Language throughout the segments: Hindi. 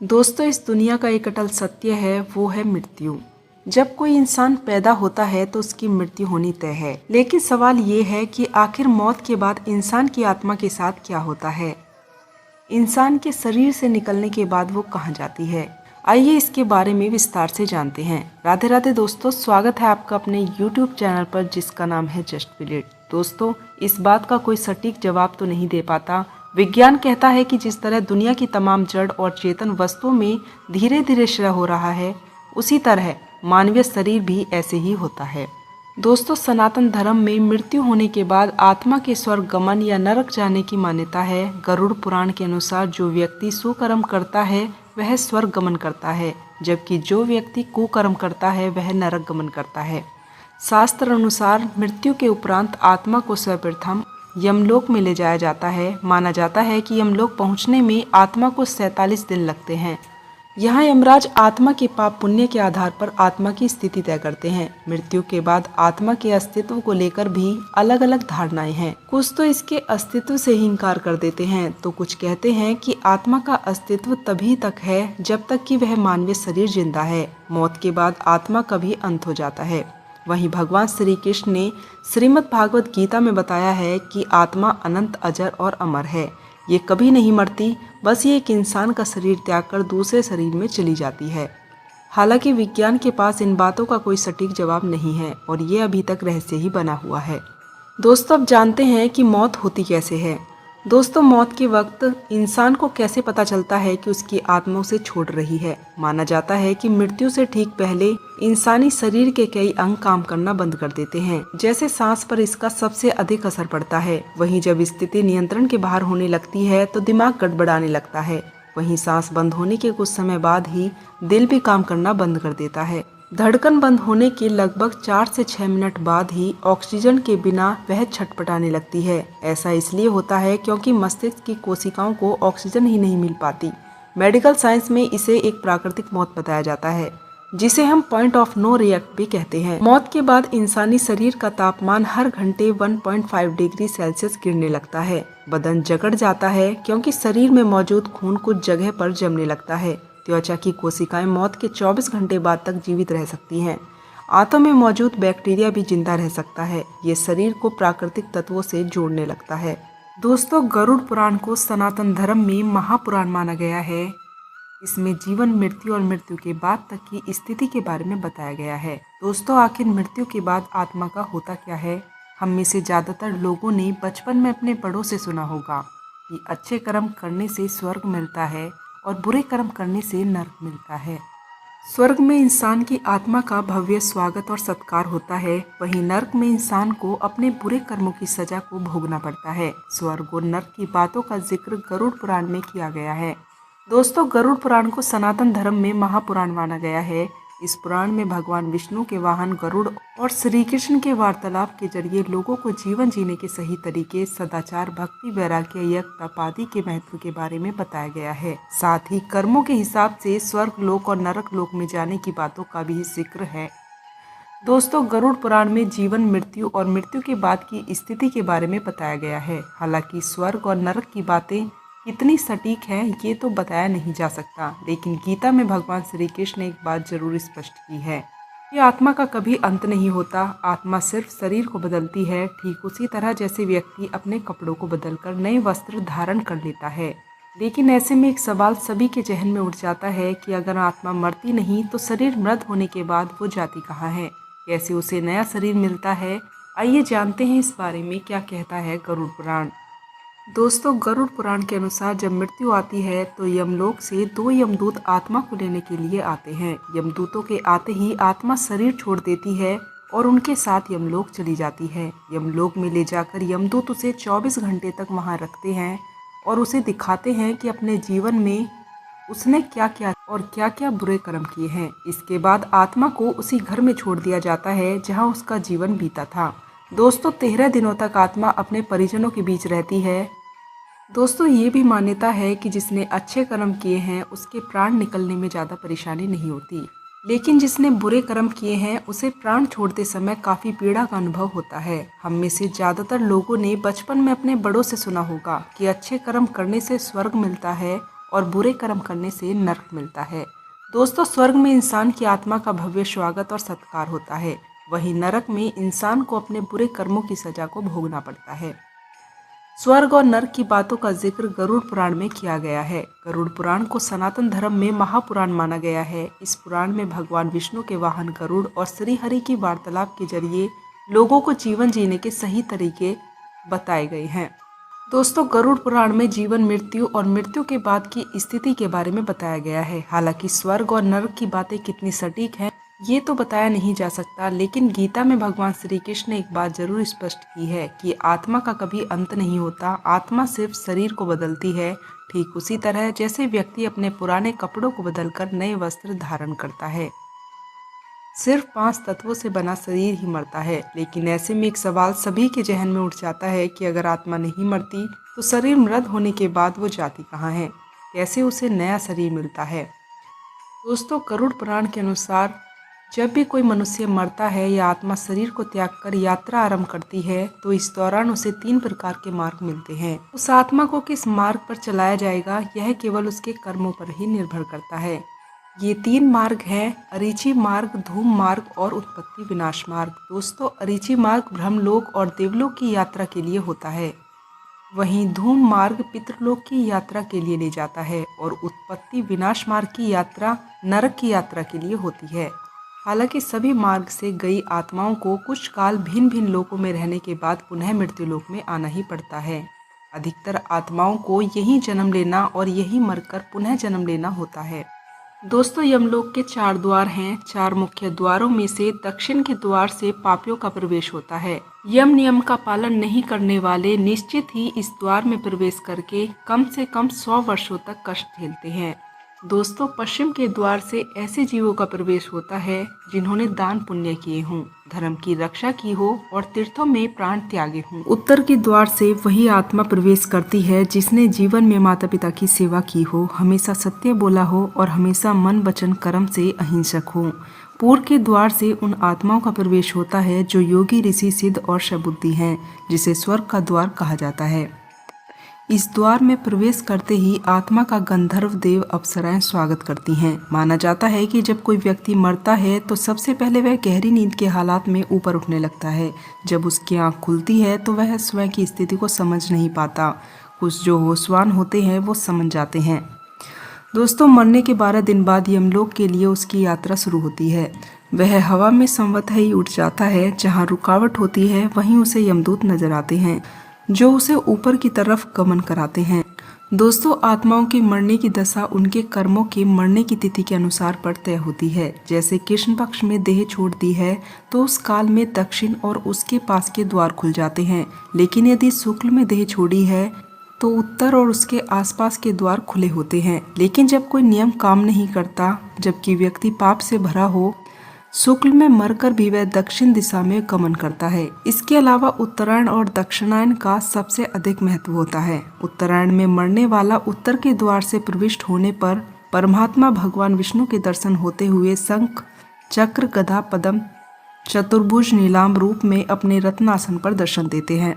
दोस्तों, इस दुनिया का एक अटल सत्य है, वो है मृत्यु। जब कोई इंसान पैदा होता है तो उसकी मृत्यु होनी तय है। लेकिन सवाल ये है कि आखिर मौत के बाद इंसान की आत्मा के साथ क्या होता है। इंसान के शरीर से निकलने के बाद वो कहाँ जाती है। आइए इसके बारे में विस्तार से जानते हैं। राधे राधे दोस्तों, स्वागत है आपका अपने YouTube चैनल पर जिसका नाम है जस्ट बिलीट। दोस्तों, इस बात का कोई सटीक जवाब तो नहीं दे पाता। विज्ञान कहता है कि जिस तरह दुनिया की तमाम जड़ और चेतन वस्तुओं में धीरे धीरे क्षय हो रहा है, उसी तरह मानवीय शरीर भी ऐसे ही होता है। दोस्तों, सनातन धर्म में मृत्यु होने के बाद आत्मा के स्वर्ग गमन या नरक जाने की मान्यता है। गरुड़ पुराण के अनुसार जो व्यक्ति सुकर्म करता है वह स्वर्ग गमन करता है, जबकि जो व्यक्ति कुकर्म करता है वह नरक गमन करता है। शास्त्र अनुसार मृत्यु के उपरांत आत्मा को सर्वप्रथम यमलोक में ले जाया जाता है। माना जाता है कि यमलोक पहुंचने में आत्मा को 47 दिन लगते हैं। यहाँ यमराज आत्मा के पाप पुण्य के आधार पर आत्मा की स्थिति तय करते हैं। मृत्यु के बाद आत्मा के अस्तित्व को लेकर भी अलग अलग धारणाएं हैं। कुछ तो इसके अस्तित्व से ही इनकार कर देते हैं, तो कुछ कहते हैं कि आत्मा का अस्तित्व तभी तक है जब तक कि वह मानवीय शरीर जिंदा है। मौत के बाद आत्मा का भी अंत हो जाता है। वहीं भगवान श्री कृष्ण ने श्रीमद् भागवत गीता में बताया है कि आत्मा अनंत, अजर और अमर है। ये कभी नहीं मरती, बस ये एक इंसान का शरीर त्याग कर दूसरे शरीर में चली जाती है। हालांकि विज्ञान के पास इन बातों का कोई सटीक जवाब नहीं है और ये अभी तक रहस्य ही बना हुआ है। दोस्तों, अब जानते हैं कि मौत होती कैसे है। दोस्तों, मौत के वक्त इंसान को कैसे पता चलता है कि उसकी आत्मा उसे छोड़ रही है। माना जाता है कि मृत्यु से ठीक पहले इंसानी शरीर के कई अंग काम करना बंद कर देते हैं। जैसे सांस पर इसका सबसे अधिक असर पड़ता है। वहीं जब स्थिति नियंत्रण के बाहर होने लगती है तो दिमाग गड़बड़ाने लगता है। वहीं सांस बंद होने के कुछ समय बाद ही दिल भी काम करना बंद कर देता है। धड़कन बंद होने के लगभग 4 से 6 मिनट बाद ही ऑक्सीजन के बिना वह छटपटाने लगती है। ऐसा इसलिए होता है क्योंकि मस्तिष्क की कोशिकाओं को ऑक्सीजन ही नहीं मिल पाती। मेडिकल साइंस में इसे एक प्राकृतिक मौत बताया जाता है, जिसे हम पॉइंट ऑफ नो रिएक्ट भी कहते हैं। मौत के बाद इंसानी शरीर का तापमान हर घंटे 1.5 डिग्री सेल्सियस गिरने लगता है। बदन जकड़ जाता है क्योंकि शरीर में मौजूद खून कुछ जगह पर जमने लगता है। त्वचा की कोशिकाएं मौत के 24 घंटे बाद तक जीवित रह सकती हैं। आंतों में मौजूद बैक्टीरिया भी जिंदा रह सकता है। ये शरीर को प्राकृतिक तत्वों से जोड़ने लगता है। दोस्तों, गरुड़ पुराण को सनातन धर्म में महापुराण माना गया है। इसमें जीवन, मृत्यु और मृत्यु के बाद तक की स्थिति के बारे में बताया गया है। दोस्तों, आखिर मृत्यु के बाद आत्मा का होता क्या है। हम में से ज्यादातर लोगों ने बचपन में अपने बड़ों से सुना होगा कि अच्छे कर्म करने से स्वर्ग मिलता है और बुरे कर्म करने से नरक मिलता है। स्वर्ग में इंसान की आत्मा का भव्य स्वागत और सत्कार होता है। वहीं नरक में इंसान को अपने बुरे कर्मों की सजा को भोगना पड़ता है। स्वर्ग और नरक की बातों का जिक्र गरुड़ पुराण में किया गया है। दोस्तों, गरुड़ पुराण को सनातन धर्म में महापुराण माना गया है। इस पुराण में भगवान विष्णु के वाहन गरुड़ और श्री कृष्ण के वार्तालाप के जरिए लोगों को जीवन जीने के सही तरीके, सदाचार, भक्ति, वैराग्य, यज्ञ, तप आदि के महत्व के बारे में बताया गया है। साथ ही कर्मों के हिसाब से स्वर्ग लोक और नरक लोक में जाने की बातों का भी जिक्र है। दोस्तों, गरुड़ पुराण में जीवन, मृत्यु और मृत्यु के बाद की स्थिति के बारे में बताया गया है। हालांकि स्वर्ग और नरक की बातें कितनी सटीक है ये तो बताया नहीं जा सकता, लेकिन गीता में भगवान श्री कृष्ण ने एक बात जरूर स्पष्ट की है कि आत्मा का कभी अंत नहीं होता। आत्मा सिर्फ शरीर को बदलती है, ठीक उसी तरह जैसे व्यक्ति अपने कपड़ों को बदलकर नए वस्त्र धारण कर लेता है। लेकिन ऐसे में एक सवाल सभी के जहन में उठ जाता है कि अगर आत्मा मरती नहीं तो शरीर मृत होने के बाद वो जाती कहाँ है, कैसे उसे नया शरीर मिलता है। आइए जानते हैं इस बारे में क्या कहता है गरुड़ पुराण। दोस्तों, गरुड़ पुराण के अनुसार जब मृत्यु आती है तो यमलोक से 2 यमदूत आत्मा को लेने के लिए आते हैं। यमदूतों के आते ही आत्मा शरीर छोड़ देती है और उनके साथ यमलोक चली जाती है। यमलोक में ले जाकर यमदूत उसे 24 घंटे तक वहां रखते हैं और उसे दिखाते हैं कि अपने जीवन में उसने क्या क्या और क्या क्या बुरे कर्म किए हैं। इसके बाद आत्मा को उसी घर में छोड़ दिया जाता है जहाँ उसका जीवन बीता था। दोस्तों, 13 दिनों तक आत्मा अपने परिजनों के बीच रहती है। दोस्तों, ये भी मान्यता है कि जिसने अच्छे कर्म किए हैं उसके प्राण निकलने में ज़्यादा परेशानी नहीं होती, लेकिन जिसने बुरे कर्म किए हैं उसे प्राण छोड़ते समय काफ़ी पीड़ा का अनुभव होता है। हम में से ज़्यादातर लोगों ने बचपन में अपने बड़ों से सुना होगा कि अच्छे कर्म करने से स्वर्ग मिलता है और बुरे कर्म करने से नरक मिलता है। दोस्तों, स्वर्ग में इंसान की आत्मा का भव्य स्वागत और सत्कार होता है, वहीं नरक में इंसान को अपने बुरे कर्मों की सजा को भोगना पड़ता है। स्वर्ग और नरक की बातों का जिक्र गरुड़ पुराण में किया गया है। गरुड़ पुराण को सनातन धर्म में महापुराण माना गया है। इस पुराण में भगवान विष्णु के वाहन गरुड़ और श्री हरि की वार्तालाप के जरिए लोगों को जीवन जीने के सही तरीके बताए गए हैं। दोस्तों, गरुड़ पुराण में जीवन, मृत्यु और मृत्यु के बाद की स्थिति के बारे में बताया गया है। हालांकि स्वर्ग और नरक की बातें कितनी सटीक हैं ये तो बताया नहीं जा सकता, लेकिन गीता में भगवान श्री कृष्ण ने एक बात जरूर स्पष्ट की है कि आत्मा का कभी अंत नहीं होता। आत्मा सिर्फ शरीर को बदलती है, ठीक उसी तरह जैसे व्यक्ति अपने पुराने कपड़ों को बदलकर नए वस्त्र धारण करता है। सिर्फ 5 तत्वों से बना शरीर ही मरता है। लेकिन ऐसे में एक सवाल सभी के जहन में उठ जाता है कि अगर आत्मा नहीं मरती तो शरीर मृत होने के बाद वो जाती कहाँ है, कैसे उसे नया शरीर मिलता है। दोस्तों, गरुड़ पुराण के अनुसार जब भी कोई मनुष्य मरता है या आत्मा शरीर को त्याग कर यात्रा आरंभ करती है तो इस दौरान उसे 3 प्रकार के मार्ग मिलते हैं। उस आत्मा को किस मार्ग पर चलाया जाएगा यह केवल उसके कर्मों पर ही निर्भर करता है। ये 3 मार्ग हैं अरिची मार्ग, धूम मार्ग और उत्पत्ति विनाश मार्ग। दोस्तों, अरिची मार्ग ब्रह्मलोक और देवलोक की यात्रा के लिए होता है, वहीं धूम मार्ग पितृलोक की यात्रा के लिए ले जाता है और उत्पत्ति विनाश मार्ग की यात्रा नरक की यात्रा के लिए होती है। हालांकि सभी मार्ग से गई आत्माओं को कुछ काल भिन्न भिन्न लोकों में रहने के बाद पुनः मृत्यु लोक में आना ही पड़ता है। अधिकतर आत्माओं को यहीं जन्म लेना और यहीं मरकर पुनः जन्म लेना होता है। दोस्तों, यमलोक के 4 द्वार हैं। 4 मुख्य द्वारों में से दक्षिण के द्वार से पापियों का प्रवेश होता है। यम नियम का पालन नहीं करने वाले निश्चित ही इस द्वार में प्रवेश करके कम से कम 100 वर्षों तक कष्ट झेलते हैं। दोस्तों, पश्चिम के द्वार से ऐसे जीवों का प्रवेश होता है जिन्होंने दान पुण्य किए हों, धर्म की रक्षा की हो और तीर्थों में प्राण त्यागे हों। उत्तर के द्वार से वही आत्मा प्रवेश करती है जिसने जीवन में माता पिता की सेवा की हो, हमेशा सत्य बोला हो और हमेशा मन वचन कर्म से अहिंसक हो। पूर्व के द्वार से उन आत्माओं का प्रवेश होता है जो योगी, ऋषि, सिद्ध और सबुद्धि हैं, जिसे स्वर्ग का द्वार कहा जाता है। इस द्वार में प्रवेश करते ही आत्मा का गंधर्व देव अप्सराएं स्वागत करती हैं। माना जाता है कि जब कोई व्यक्ति मरता है तो सबसे पहले वह गहरी नींद के हालात में ऊपर उठने लगता है। जब उसकी आंख खुलती है तो वह स्वयं की स्थिति को समझ नहीं पाता। कुछ जो होशवान होते हैं वो समझ जाते हैं। दोस्तों, मरने के 12 दिन बाद यमलोक के लिए उसकी यात्रा शुरू होती है। वह हवा में संवतः ही उठ जाता है। जहाँ रुकावट होती है वहीं उसे यमदूत नजर आते हैं जो उसे ऊपर की तरफ गमन कराते हैं। दोस्तों, आत्माओं के मरने की दशा उनके कर्मों के मरने की तिथि के अनुसार पर तय होती है। जैसे कृष्ण पक्ष में देह छोड़ दी है तो उस काल में दक्षिण और उसके पास के द्वार खुल जाते हैं, लेकिन यदि शुक्ल में देह छोड़ी है तो उत्तर और उसके आसपास के द्वार खुले होते हैं। लेकिन जब कोई नियम काम नहीं करता, जबकि व्यक्ति पाप से भरा हो, शुक्ल में मरकर भी वह दक्षिण दिशा में गमन करता है। इसके अलावा उत्तरायण और दक्षिणायन का सबसे अधिक महत्व होता है। उत्तरायण में मरने वाला उत्तर के द्वार से प्रविष्ट होने पर परमात्मा भगवान विष्णु के दर्शन होते हुए शंख, चक्र, गदा, पद्म, चतुर्भुज, नीलाम रूप में अपने रत्नासन पर दर्शन देते हैं।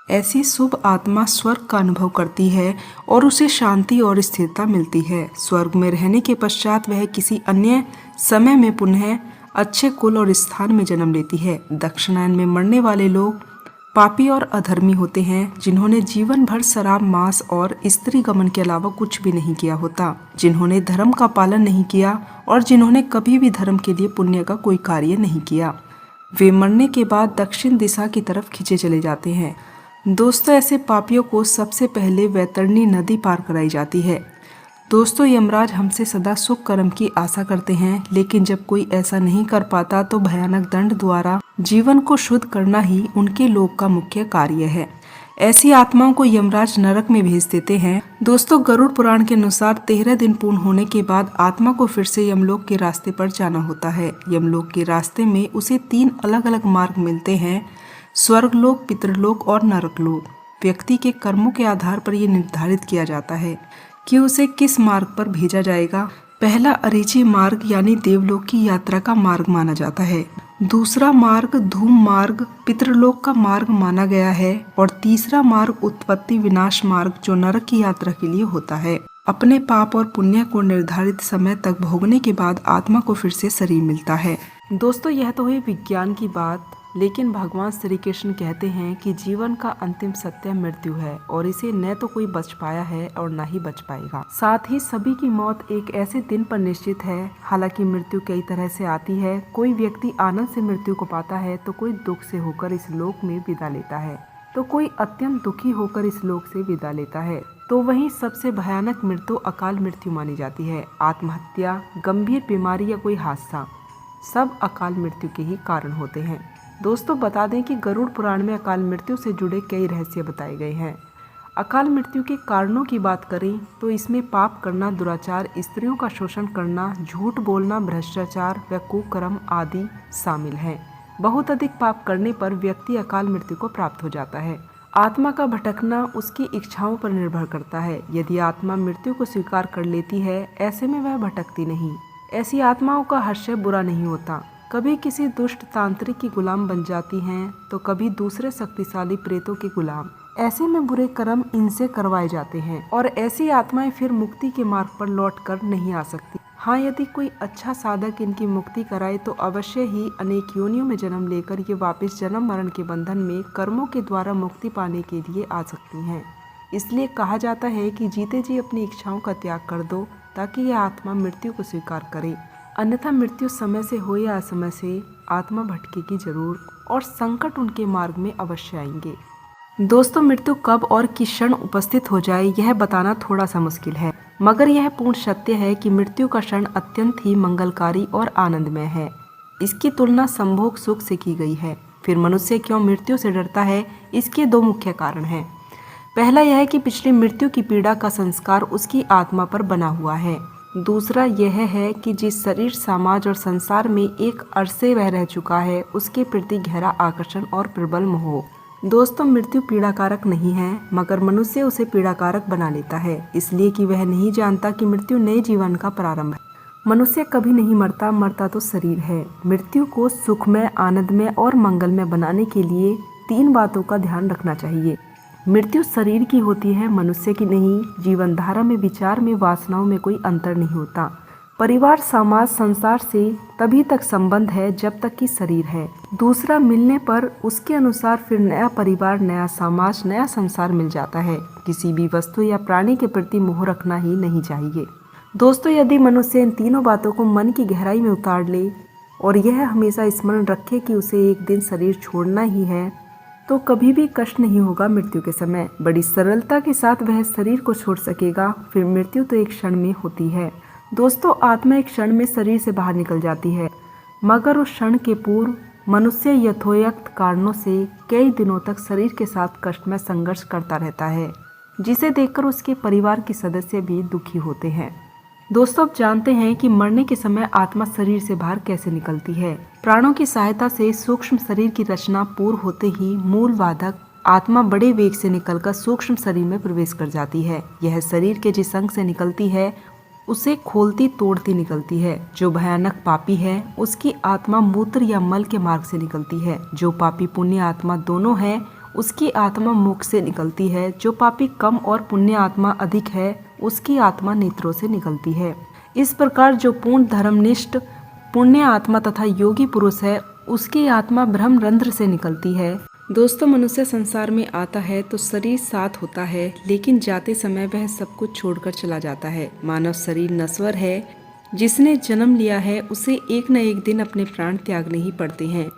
ऐसी शुभ आत्मा स्वर्ग का अनुभव करती है और उसे शांति और स्थिरता मिलती है। स्वर्ग में रहने के पश्चात वह किसी अन्य समय में पुनः अच्छे कुल और स्थान में जन्म लेती है। दक्षिणायन में मरने वाले लोग पापी और अधर्मी होते हैं, जिन्होंने जीवन भर शराब, मांस और स्त्री गमन के अलावा कुछ भी नहीं किया होता, जिन्होंने धर्म का पालन नहीं किया और जिन्होंने कभी भी धर्म के लिए पुण्य का कोई कार्य नहीं किया। वे मरने के बाद दक्षिण दिशा की तरफ खींचे चले जाते हैं। दोस्तों, ऐसे पापियों को सबसे पहले वैतरणी नदी पार कराई जाती है। दोस्तों, यमराज हमसे सदा सुख कर्म की आशा करते हैं, लेकिन जब कोई ऐसा नहीं कर पाता तो भयानक दंड द्वारा जीवन को शुद्ध करना ही उनके लोक का मुख्य कार्य है। ऐसी आत्माओं को यमराज नरक में भेज देते हैं। दोस्तों, गरुड़ पुराण के अनुसार 13 दिन पूर्ण होने के बाद आत्मा को फिर से यमलोक के रास्ते पर जाना होता है। यमलोक के रास्ते में उसे 3 अलग अलग मार्ग मिलते हैं, स्वर्गलोक, पितृलोक और नरकलोक। व्यक्ति के कर्मों के आधार पर यह निर्धारित किया जाता है कि उसे किस मार्ग पर भेजा जाएगा। पहला अरिची मार्ग यानी देवलोक की यात्रा का मार्ग माना जाता है। दूसरा मार्ग धूम मार्ग पितृलोक का मार्ग माना गया है और तीसरा मार्ग उत्पत्ति विनाश मार्ग जो नरक की यात्रा के लिए होता है। अपने पाप और पुण्य को निर्धारित समय तक भोगने के बाद आत्मा को फिर से शरीर मिलता है। दोस्तों, यह तो हुई विज्ञान की बात, लेकिन भगवान श्री कृष्ण कहते हैं कि जीवन का अंतिम सत्य मृत्यु है और इसे न तो कोई बच पाया है और न ही बच पाएगा। साथ ही सभी की मौत एक ऐसे दिन पर निश्चित है। हालांकि मृत्यु कई तरह से आती है। कोई व्यक्ति आनंद से मृत्यु को पाता है तो कोई दुख से होकर इस लोक में विदा लेता है, तो कोई अत्यंत दुखी होकर इस लोक से विदा लेता है। तो वहीं सबसे भयानक मृत्यु अकाल मृत्यु मानी जाती है। आत्महत्या, गंभीर बीमारी या कोई हादसा, सब अकाल मृत्यु के ही कारण होते हैं। दोस्तों, बता दें कि गरुड़ पुराण में अकाल मृत्यु से जुड़े कई रहस्य बताए गए हैं। अकाल मृत्यु के कारणों की बात करें तो इसमें पाप करना, दुराचार, स्त्रियों का शोषण करना, झूठ बोलना, भ्रष्टाचार व कुकर्म आदि शामिल हैं। बहुत अधिक पाप करने पर व्यक्ति अकाल मृत्यु को प्राप्त हो जाता है। आत्मा का भटकना उसकी इच्छाओं पर निर्भर करता है। यदि आत्मा मृत्यु को स्वीकार कर लेती है, ऐसे में वह भटकती नहीं। ऐसी आत्माओं का हर्षय बुरा नहीं होता। कभी किसी दुष्ट तांत्रिक की गुलाम बन जाती हैं तो कभी दूसरे शक्तिशाली प्रेतों के गुलाम। ऐसे में बुरे कर्म इनसे करवाए जाते हैं और ऐसी आत्माएं फिर मुक्ति के मार्ग पर लौटकर नहीं आ सकती। हाँ, यदि कोई अच्छा साधक इनकी मुक्ति कराए तो अवश्य ही अनेक योनियों में जन्म लेकर ये वापस जन्म मरण के बंधन में कर्मों के द्वारा मुक्ति पाने के लिए आ सकती हैं। इसलिए कहा जाता है कि जीते जी अपनी इच्छाओं का त्याग कर दो ताकि यह आत्मा मृत्यु को स्वीकार करे। अन्यथा मृत्यु समय से हो या असमय से आत्मा भटकेगी जरूर और संकट उनके मार्ग में अवश्य आएंगे। दोस्तों, मृत्यु कब और किस क्षण उपस्थित हो जाए यह बताना थोड़ा सा मुश्किल है, मगर यह पूर्ण सत्य है कि मृत्यु का क्षण अत्यंत ही मंगलकारी और आनंदमय है। इसकी तुलना संभोग सुख से की गई है। फिर मनुष्य क्यों मृत्यु से डरता है, इसके दो मुख्य कारण हैं। पहला यह है कि पिछली मृत्यु की पीड़ा का संस्कार उसकी आत्मा पर बना हुआ है। दूसरा यह है कि जिस शरीर, समाज और संसार में एक अरसे वह रह चुका है, उसके प्रति गहरा आकर्षण और प्रबल मोह। दोस्तों, मृत्यु पीड़ाकारक नहीं है, मगर मनुष्य उसे पीड़ाकारक बना लेता है, इसलिए कि वह नहीं जानता कि मृत्यु नए जीवन का प्रारंभ है। मनुष्य कभी नहीं मरता, मरता तो शरीर है। मृत्यु को सुखमय, आनंदमय और मंगलमय बनाने के लिए 3 बातों का ध्यान रखना चाहिए। मृत्यु शरीर की होती है, मनुष्य की नहीं। जीवन धारा में, विचार में, वासनाओं में कोई अंतर नहीं होता। परिवार, समाज, संसार से तभी तक संबंध है जब तक कि शरीर है। दूसरा मिलने पर उसके अनुसार फिर नया परिवार, नया समाज, नया संसार मिल जाता है। किसी भी वस्तु या प्राणी के प्रति मोह रखना ही नहीं चाहिए। दोस्तों, यदि मनुष्य इन तीनों बातों को मन की गहराई में उतार ले और यह हमेशा स्मरण रखे कि उसे एक दिन शरीर छोड़ना ही है, तो कभी भी कष्ट नहीं होगा। मृत्यु के समय बड़ी सरलता के साथ वह शरीर को छोड़ सकेगा। फिर मृत्यु तो एक क्षण में होती है। दोस्तों, आत्मा एक क्षण में शरीर से बाहर निकल जाती है, मगर उस क्षण के पूर्व मनुष्य यथोक्त कारणों से कई दिनों तक शरीर के साथ कष्टमय संघर्ष करता रहता है, जिसे देखकर उसके परिवार के सदस्य भी दुखी होते हैं। दोस्तों, अब जानते हैं कि मरने के समय आत्मा शरीर से बाहर कैसे निकलती है। प्राणों की सहायता से सूक्ष्म शरीर की रचना पूर्ण होते ही मूल वादक आत्मा बड़े वेग से निकलकर सूक्ष्म शरीर में प्रवेश कर जाती है। यह शरीर के जिस अंग से निकलती है उसे खोलती तोड़ती निकलती है। जो भयानक पापी है उसकी आत्मा मूत्र या मल के मार्ग से निकलती है। जो पापी पुण्य आत्मा दोनों है उसकी आत्मा मुख से निकलती है। जो पापी कम और पुण्य आत्मा अधिक है उसकी आत्मा नेत्रों से निकलती है। इस प्रकार जो पूर्ण धर्मनिष्ठ पुण्य आत्मा तथा योगी पुरुष है उसकी आत्मा ब्रह्म रंध्र से निकलती है। दोस्तों, मनुष्य संसार में आता है तो शरीर साथ होता है, लेकिन जाते समय वह सब कुछ छोड़कर चला जाता है। मानव शरीर नश्वर है। जिसने जन्म लिया है उसे एक न एक दिन अपने प्राण त्यागने ही पड़ते हैं।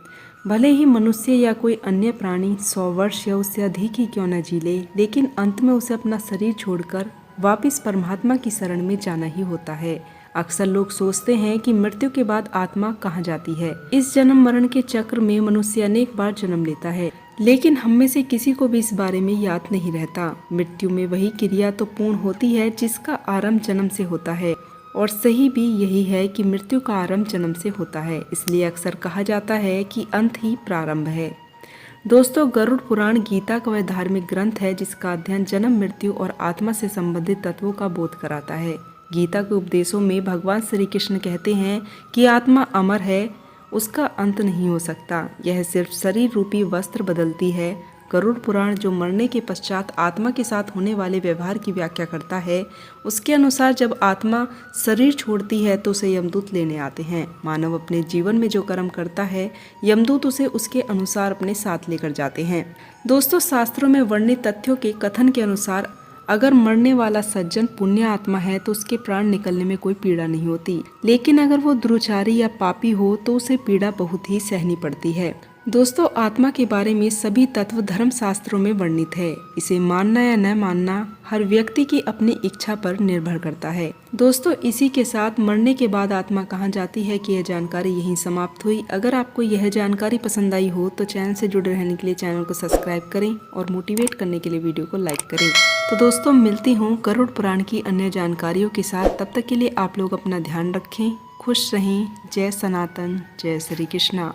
भले ही मनुष्य या कोई अन्य प्राणी 100 वर्ष या उससे अधिक ही क्यों न जी ले, लेकिन अंत में उसे अपना शरीर छोड़कर वापिस परमात्मा की शरण में जाना ही होता है। अक्सर लोग सोचते हैं कि मृत्यु के बाद आत्मा कहाँ जाती है। इस जन्म मरण के चक्र में मनुष्य अनेक बार जन्म लेता है, लेकिन हम में से किसी को भी इस बारे में याद नहीं रहता। मृत्यु में वही क्रिया तो पूर्ण होती है जिसका आरंभ जन्म से होता है, और सही भी यही है कि मृत्यु का आरंभ जन्म से होता है। इसलिए अक्सर कहा जाता है कि अंत ही प्रारंभ है। दोस्तों, गरुड़ पुराण गीता का वह धार्मिक ग्रंथ है जिसका अध्ययन जन्म, मृत्यु और आत्मा से संबंधित तत्वों का बोध कराता है। गीता के उपदेशों में भगवान श्री कृष्ण कहते हैं कि आत्मा अमर है, उसका अंत नहीं हो सकता। यह सिर्फ शरीर रूपी वस्त्र बदलती है, गरुड़ पुराण जो मरने के पश्चात आत्मा के साथ होने वाले व्यवहार की व्याख्या करता है, उसके अनुसार जब आत्मा शरीर छोड़ती है तो उसे यमदूत लेने आते हैं। मानव अपने जीवन में जो कर्म करता है, यमदूत उसे उसके अनुसार अपने साथ लेकर जाते हैं। दोस्तों, शास्त्रों में वर्णित तथ्यों के कथन के अनुसार अगर मरने वाला सज्जन पुण्य आत्मा है तो उसके प्राण निकलने में कोई पीड़ा नहीं होती, लेकिन अगर वो दुराचारी या पापी हो तो उसे पीड़ा बहुत ही सहनी पड़ती है। दोस्तों, आत्मा के बारे में सभी तत्व धर्म शास्त्रों में वर्णित है। इसे मानना या न मानना हर व्यक्ति की अपनी इच्छा पर निर्भर करता है। दोस्तों, इसी के साथ मरने के बाद आत्मा कहाँ जाती है कि यह जानकारी यहीं समाप्त हुई। अगर आपको यह जानकारी पसंद आई हो तो चैनल से जुड़े रहने के लिए चैनल को सब्सक्राइब करें और मोटिवेट करने के लिए वीडियो को लाइक करें। तो दोस्तों, मिलती हूँ गरुड़ पुराण की अन्य जानकारियों के साथ। तब तक के लिए आप लोग अपना ध्यान रखें, खुश रहें। जय सनातन, जय श्री कृष्णा।